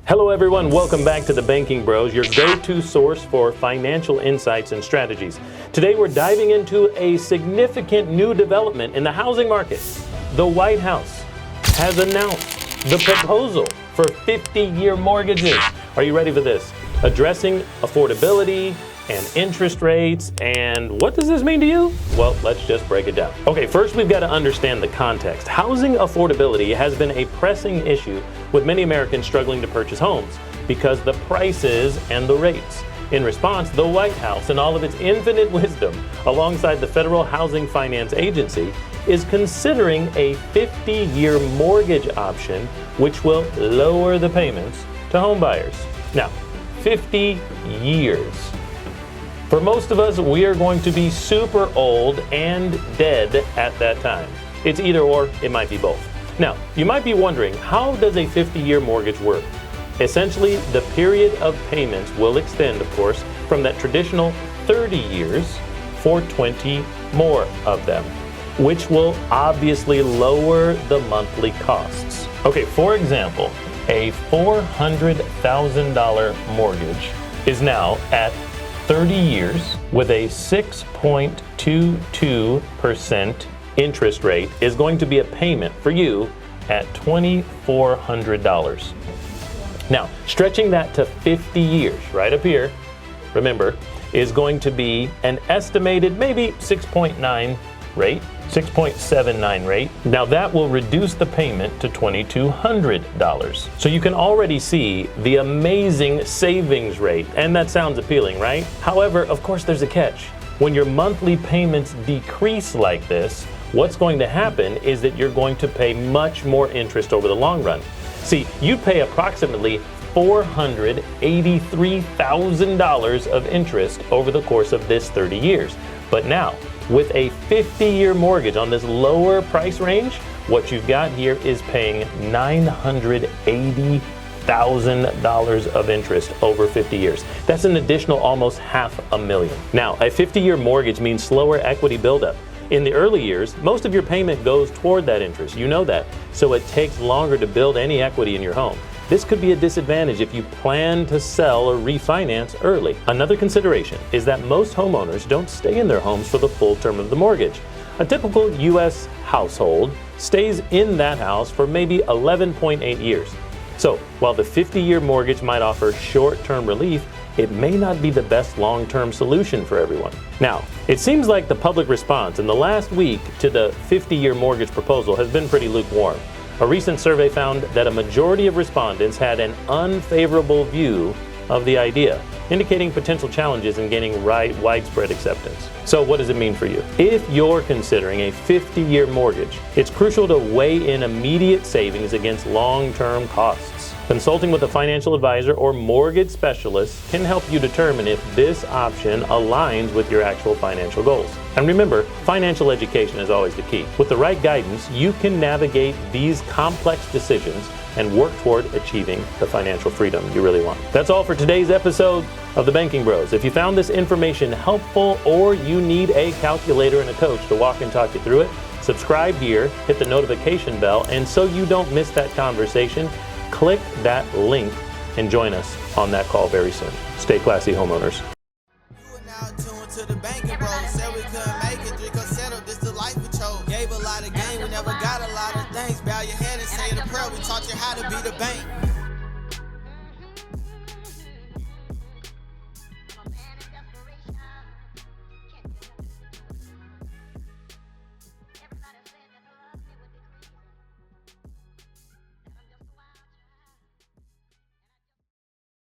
Hello everyone, welcome back to the Banking Bros, your go-to source for financial insights and strategies. Today we're diving into a significant new development in the housing market. The White House has announced the proposal for 50-year mortgages. Are you ready for this? Addressing affordability and interest rates, and what does this mean to you? Well, let's just break it down. Okay, first we've got to understand the context. Housing affordability has been a pressing issue with many Americans struggling to purchase homes because the prices and the rates. In response, the White House, in all of its infinite wisdom, alongside the Federal Housing Finance Agency, is considering a 50-year mortgage option which will lower the payments to home buyers. Now, 50 years. For most of us, we are going to be super old and dead at that time. It's either or, it might be both. Now, you might be wondering, how does a 50-year mortgage work? Essentially, the period of payments will extend, of course, from that traditional 30 years for 20 more of them, which will obviously lower the monthly costs. Okay, for example, a $400,000 mortgage is now at 30 years with a 6.22% interest rate is going to be a payment for you at $2,400. Now, stretching that to 50 years, right up here, remember, is going to be an estimated maybe 6.79 rate. Now that will reduce the payment to $2,200. So you can already see the amazing savings rate, and that sounds appealing, right? However, of course, there's a catch. When your monthly payments decrease like this, what's going to happen is that you're going to pay much more interest over the long run. See, you pay approximately $483,000 of interest over the course of this 30 years. But now, with a 50-year mortgage on this lower price range, what you've got here is paying $980,000 of interest over 50 years. That's an additional almost $500,000. Now, a 50-year mortgage means slower equity buildup. In the early years, most of your payment goes toward that interest. You know that. So it takes longer to build any equity in your home. This could be a disadvantage if you plan to sell or refinance early. Another consideration is that most homeowners don't stay in their homes for the full term of the mortgage. A typical U.S. household stays in that house for maybe 11.8 years. So while the 50-year mortgage might offer short-term relief, it may not be the best long-term solution for everyone. Now, it seems like the public response in the last week to the 50-year mortgage proposal has been pretty lukewarm. A recent survey found that a majority of respondents had an unfavorable view of the idea, indicating potential challenges in gaining widespread acceptance. So what does it mean for you? If you're considering a 50-year mortgage, it's crucial to weigh in immediate savings against long-term costs. Consulting with a financial advisor or mortgage specialist can help you determine if this option aligns with your actual financial goals. And remember, financial education is always the key. With the right guidance, you can navigate these complex decisions and work toward achieving the financial freedom you really want. That's all for today's episode of the Banking Bros. If you found this information helpful or you need a calculator and a coach to walk and talk you through it, subscribe here, hit the notification bell, and so you don't miss that conversation, click that link and join us on that call very soon. Stay classy, homeowners. You are now tuned to the Banking Bros. Said we couldn't make it, drink or settle, this the life we chose. Gave a lot of game, we never got a lot of things. Bow your head and say the prayer, we taught you how to be the bank.